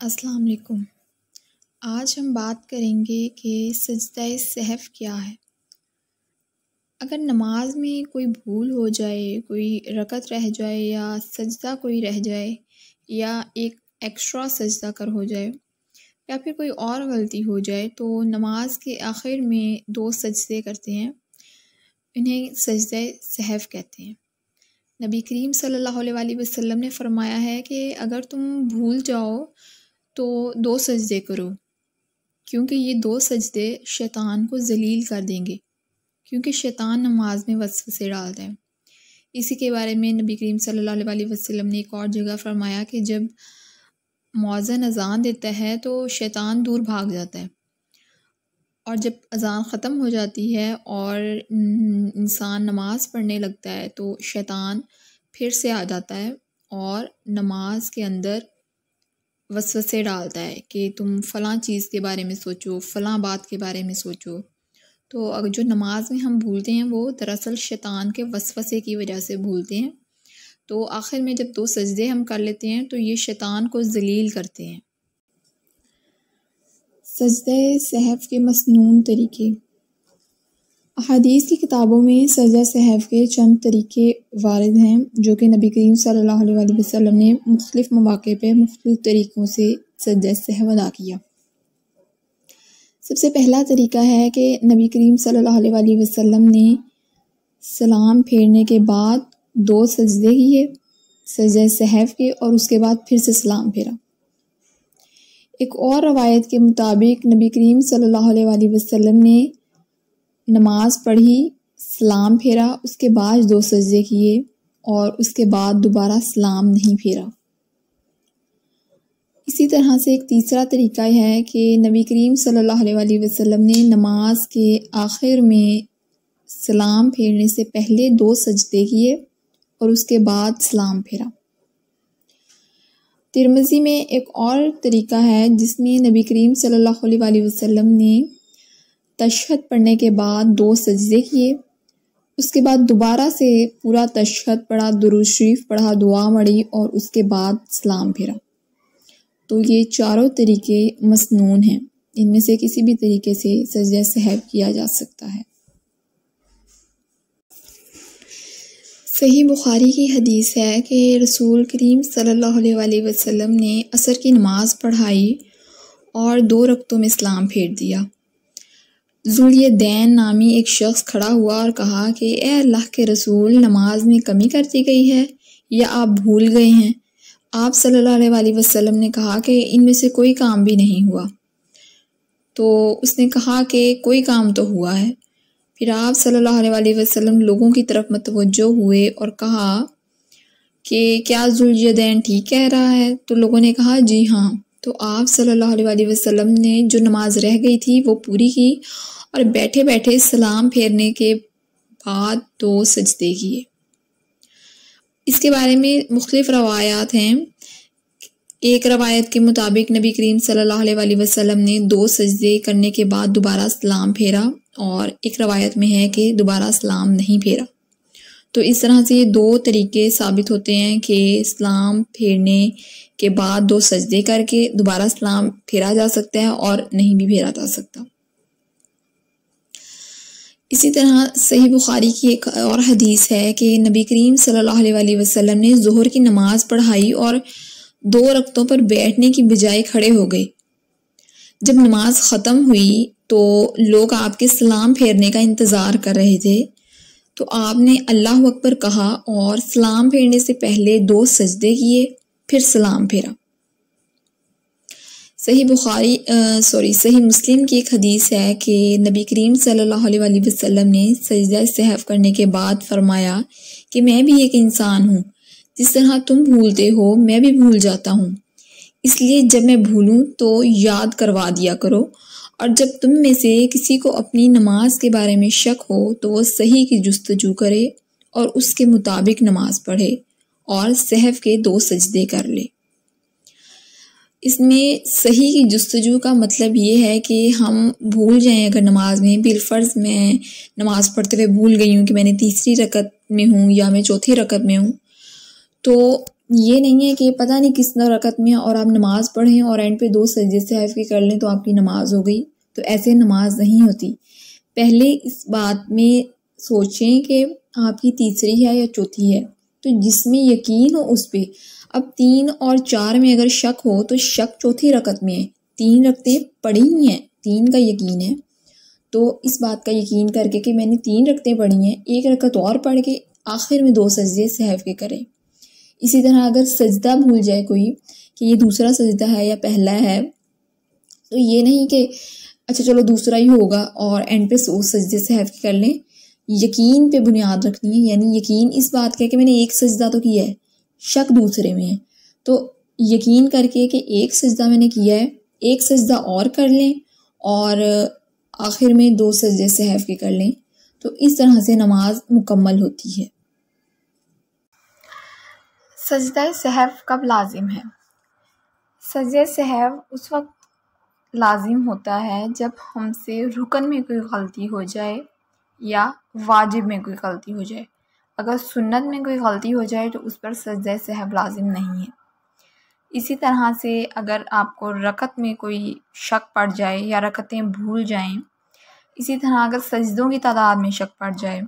अस्सलाम वालेकुम। आज हम बात करेंगे कि सजदा सहव क्या है। अगर नमाज में कोई भूल हो जाए, कोई रकत रह जाए या सजदा कोई रह जाए या एक एक्स्ट्रा सजदा कर हो जाए या फिर कोई और गलती हो जाए तो नमाज के आखिर में 2 सजदे करते हैं। इन्हें सजदा सहव कहते हैं। नबी करीम सल्लल्लाहु अलैहि वसल्लम ने फ़रमाया है कि अगर तुम भूल जाओ तो 2 सजदे करो, क्योंकि ये 2 सजदे शैतान को ज़लील कर देंगे, क्योंकि शैतान नमाज में वसवसे डालता है। इसी के बारे में नबी करीम सल्लल्लाहु अलैहि वसल्लम ने एक और जगह फरमाया कि जब मुअज़्ज़िन अज़ान देता है तो शैतान दूर भाग जाता है, और जब अज़ान ख़त्म हो जाती है और इंसान नमाज पढ़ने लगता है तो शैतान फिर से आ जाता है और नमाज के अंदर वसवसे डालता है कि तुम फ़लाँ चीज़ के बारे में सोचो, फ़लाँ बात के बारे में सोचो। तो अगर जो नमाज में हम भूलते हैं वो दरअसल शैतान के वसवसे की वजह से भूलते हैं। तो आखिर में जब 2 सजदे हम कर लेते हैं तो ये शैतान को ज़लील करते हैं। सजदा सहव के मसनून तरीके। अहादीस की किताबों में सजदा सहव के चंद तरीके वारिद हैं जो कि नबी करीम सल्लल्लाहु अलैहि वसल्लम ने मुख्तलिफ़ मौक़े पे मुख्तलिफ़ तरीक़ों से सजदा सहव अदा किया। सबसे पहला तरीका है कि नबी करीम सल्लल्लाहु अलैहि वसल्लम ने सलाम फेरने के बाद 2 सजदे किए सजदा सहव के, और उसके बाद फिर से सलाम फेरा। एक और रवायत के मुताबिक नबी करीम सल्लल्लाहु अलैहि वसल्लम ने नमाज पढ़ी, सलाम फेरा, उसके बाद 2 सजदे किए और उसके बाद दोबारा सलाम नहीं फेरा। इसी तरह से एक तीसरा तरीका है कि नबी करीम सल्लल्लाहु अलैहि वसल्लम ने नमाज के आखिर में सलाम फेरने से पहले 2 सजदे किए और उसके बाद सलाम फेरा। तिरमिज़ी में एक और तरीका है जिसमें नबी करीम सल्लल्लाहु अलैहि वसल्लम ने तशहद पढ़ने के बाद 2 सजदे किए, उसके बाद दोबारा से पूरा तशहद पढ़ा, दुरूद शरीफ पढ़ा, दुआ पढ़ी और उसके बाद सलाम फेरा। तो ये चारों तरीके मसनून हैं, इनमें से किसी भी तरीके से सजदा सहव किया जा सकता है। सही बुखारी की हदीस है कि रसूल करीम सल्लल्लाहु अलैहि वसल्लम ने असर की नमाज़ पढ़ाई और 2 रकतों में सलाम फेर दिया। ज़ुल्यदैन नामी एक शख्स खड़ा हुआ और कहा कि ए अल्लाह के रसूल, नमाज में कमी कर दी गई है या आप भूल गए हैं? आप सल्लल्लाहु अलैहि वसल्लम ने कहा कि इनमें से कोई काम भी नहीं हुआ। तो उसने कहा कि कोई काम तो हुआ है। फिर आप सल्लल्लाहु अलैहि वसल्लम लोगों की तरफ मतवज्जो हुए और कहा कि क्या ज़ुल्यदैन ठीक कह रहा है? तो लोगों ने कहा जी हाँ। तो आप सल्लल्लाहु अलैहि वसल्लम ने जो नमाज रह गई थी वो पूरी की और बैठे बैठे सलाम फेरने के बाद 2 सजदे किए। इसके बारे में मुख्तलिफ रवायात हैं। एक रवायत के मुताबिक नबी करीम सल्लल्लाहु अलैहि वसल्लम ने 2 सजदे करने के बाद दोबारा सलाम फेरा, और एक रवायत में है कि दोबारा सलाम नहीं फेरा। तो इस तरह से ये 2 तरीके साबित होते हैं कि सलाम फेरने के बाद 2 सजदे करके दोबारा सलाम फेरा जा सकता है और नहीं भी फेरा जा सकता। इसी तरह सही बुखारी की एक और हदीस है कि नबी करीम सल्लल्लाहु अलैहि वसल्लम ने ज़ोहर की नमाज़ पढ़ाई और 2 रकतों पर बैठने की बजाय खड़े हो गए। जब नमाज ख़त्म हुई तो लोग आपके सलाम फेरने का इंतज़ार कर रहे थे, तो आपने अल्लाह अकबर कहा और सलाम फेरने से पहले 2 सजदे किए, फिर सलाम फेरा। सही मुस्लिम की एक हदीस है कि नबी करीम सल्लल्लाहु अलैहि वसल्लम ने सजदा सहव करने के बाद फरमाया कि मैं भी एक इंसान हूँ, जिस तरह तुम भूलते हो मैं भी भूल जाता हूँ, इसलिए जब मैं भूलूँ तो याद करवा दिया करो, और जब तुम में से किसी को अपनी नमाज के बारे में शक हो तो वो सही की जुस्तजू करे और उसके मुताबिक नमाज पढ़े और सहव के 2 सजदे कर ले। इसमें सही की जुस्तजू का मतलब ये है कि हम भूल जाएं, अगर नमाज में बिलफ़र्ज़ मैं नमाज़ पढ़ते हुए भूल गई हूँ कि मैंने तीसरी रकत में हूँ या मैं चौथी रकत में हूँ, तो ये नहीं है कि पता नहीं किस रकत में और आप नमाज़ पढ़ें और एंड पे 2 सजदे सहव के कर लें तो आपकी नमाज हो गई, तो ऐसे नमाज नहीं होती। पहले इस बात में सोचें कि आपकी तीसरी है या चौथी है, तो जिसमें यकीन हो उस पे। अब 3 और 4 में अगर शक हो तो शक चौथी रकत में है, 3 रकतें पढ़ी ही हैं, 3 का यकीन है, तो इस बात का यकीन करके कि मैंने 3 रकतें पढ़ी हैं, 1 रकत और पढ़ के आखिर में 2 सजदे सहव के करें। इसी तरह अगर सजदा भूल जाए कोई कि ये दूसरा सजदा है या पहला है, तो ये नहीं कि अच्छा चलो दूसरा ही होगा और एंड पे 100 सजदे सहव के कर लें। यकीन पे बुनियाद रखनी है, यानी यकीन इस बात का कि मैंने एक सजदा तो किया है, शक दूसरे में है, तो यकीन करके कि एक सजदा मैंने किया है, एक सजदा और कर लें और आखिर में 2 सजदे सहव के कर लें, तो इस तरह से नमाज मुकम्मल होती है। सजदा सहव कब लाजिम है? सजदा सहव उस वक्त लाजिम होता है जब हमसे रुकन में कोई गलती हो जाए या वाजिब में कोई गलती हो जाए। अगर सुन्नत में कोई गलती हो जाए तो उस पर सजदा सहव लाजिम नहीं है। इसी तरह से अगर आपको रकत में कोई शक पड़ जाए या रकतें भूल जाएं, इसी तरह अगर सजदों की तादाद में शक पड़ जाए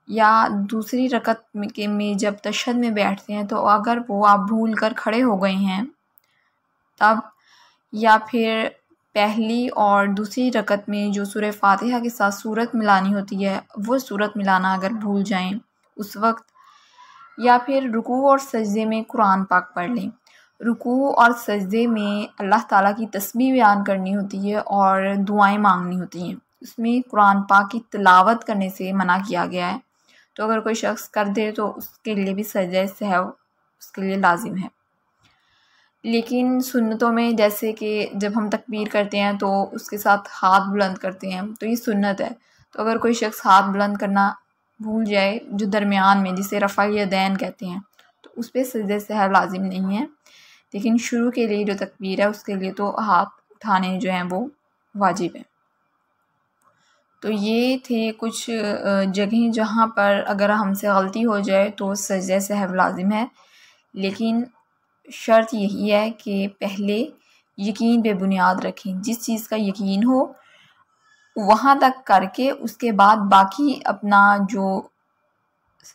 या दूसरी रकत में जब तशहद में बैठते हैं तो अगर वो आप भूल कर खड़े हो गए हैं तब, या फिर पहली और दूसरी रकत में जो सूरह फातिहा के साथ सूरत मिलानी होती है वो सूरत मिलाना अगर भूल जाएं उस वक्त, या फिर रुकू और सजदे में कुरान पाक पढ़ लें। रुकू और सजदे में अल्लाह ताला की तस्बीह बयान करनी होती है और दुआएं मांगनी होती हैं, उसमें कुरान पाक की तिलावत करने से मना किया गया है। तो अगर कोई शख्स कर दे तो उसके लिए भी सजदा सहव उसके लिए लाजिम है। लेकिन सुन्नतों में जैसे कि जब हम तकबीर करते हैं तो उसके साथ हाथ बुलंद करते हैं, तो ये सुन्नत है। तो अगर कोई शख्स हाथ बुलंद करना भूल जाए जो दरमियान में, जिसे रफ़ा यदैन कहते हैं, तो उस पर सजदा सहव लाजिम नहीं है। लेकिन शुरू के लिए जो तकबीर है उसके लिए तो हाथ उठाने जो हैं वो वाजिब है। तो ये थे कुछ जगहें जहाँ पर अगर हमसे गलती हो जाए तो सजदा सहव लाजिम है, लेकिन शर्त यही है कि पहले यकीन पे बुनियाद रखें। जिस चीज़ का यकीन हो वहाँ तक करके उसके बाद बाकी अपना जो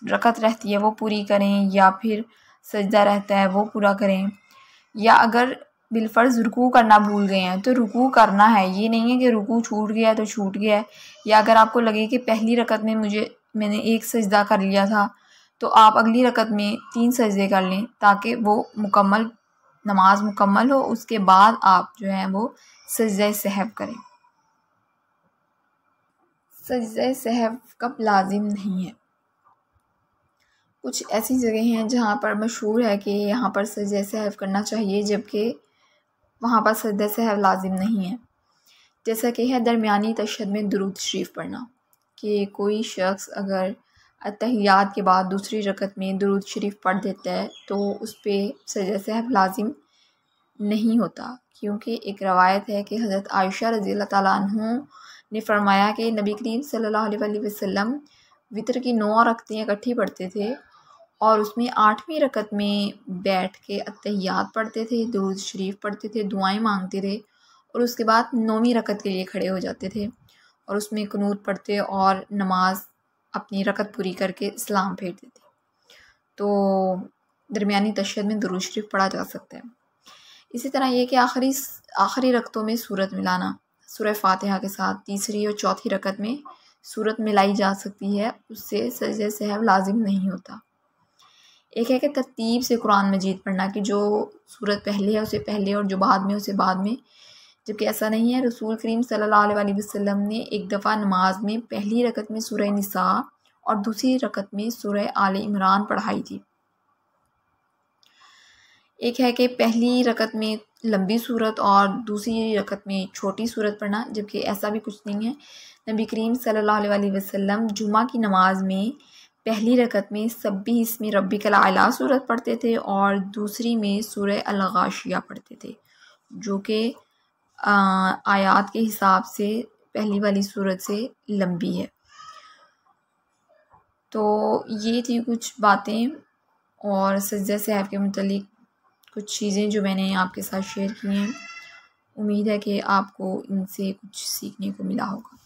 रकत रहती है वो पूरी करें, या फिर सजदा रहता है वो पूरा करें। या अगर बिलफ़र्ज़ रुकू करना भूल गए हैं तो रुकू करना है, ये नहीं है कि रुकू छूट गया है तो छूट गया है। या अगर आपको लगे कि पहली रकत में मैंने एक सजदा कर लिया था तो आप अगली रकत में 3 सजदे कर लें ताकि वो नमाज मुकम्मल हो, उसके बाद आप जो है वो सजदा सहव करें। सजदा सहव कब लाजिम नहीं है? कुछ ऐसी जगह हैं जहाँ पर मशहूर है कि यहाँ पर सजदा सहव करना चाहिए जबकि वहाँ पर सजदा सहव लाजिम नहीं है। जैसा कि है दरमियानी तशहद में दुरूद शरीफ पढ़ना, कि कोई शख्स अगर अत्तहियात के बाद दूसरी रकत में दुरूद शरीफ पढ़ देता है तो उस पर सजदा सहव लाजिम नहीं होता, क्योंकि एक रवायत है कि हज़रत आयशा रज़ियल्लाहु ताला अन्हा ने फरमाया कि नबी करीम सल्लल्लाहु अलैहि वसल्लम वितर की 9 रकतें इकट्ठी पढ़ते थे और उसमें 8वीं रकत में बैठ के अत्तहियात पढ़ते थे, दुरूद शरीफ पढ़ते थे, दुआएं मांगते थे और उसके बाद 9वीं रकत के लिए खड़े हो जाते थे और उसमें कुनूत पढ़ते और नमाज अपनी रकत पूरी करके सलाम फेरते थे। तो दरमियानी तशहद में दुरूद शरीफ पढ़ा जा सकता है। इसी तरह ये कि आखिरी रकतों में सूरत मिलाना, सूरह फातिहा के साथ तीसरी और चौथी रकत में सूरत मिलाई जा सकती है, उससे सजदा सहव लाजिम नहीं होता। एक है कि तरतीब से कुरान मजीद पढ़ना, कि जो सूरत पहले है उसे पहले और जो बाद में उसे बाद में, जबकि ऐसा नहीं है। रसूल करीम सल्लल्लाहु अलैहि वसल्लम ने एक दफ़ा नमाज में पहली रकत में सूरह निसा और दूसरी रकत में सूरह आले इमरान पढ़ाई थी। एक है कि पहली रकत में लंबी सूरत और दूसरी रकत में छोटी सूरत पढ़ना, जबकि ऐसा भी कुछ नहीं है। नबी करीम सल्लल्लाहु अलैहि वसल्लम जुमा की नमाज में पहली रकत में सब्बी इसमें रब्बिकल आला सूरत पढ़ते थे और दूसरी में सूरह अल-गाशिया पढ़ते थे, जो कि आयात के हिसाब से पहली वाली सूरत से लंबी है। तो ये थी कुछ बातें, और सजदा सहव के मुतालिक कुछ चीज़ें जो मैंने आपके साथ शेयर की हैं। उम्मीद है कि आपको इनसे कुछ सीखने को मिला होगा।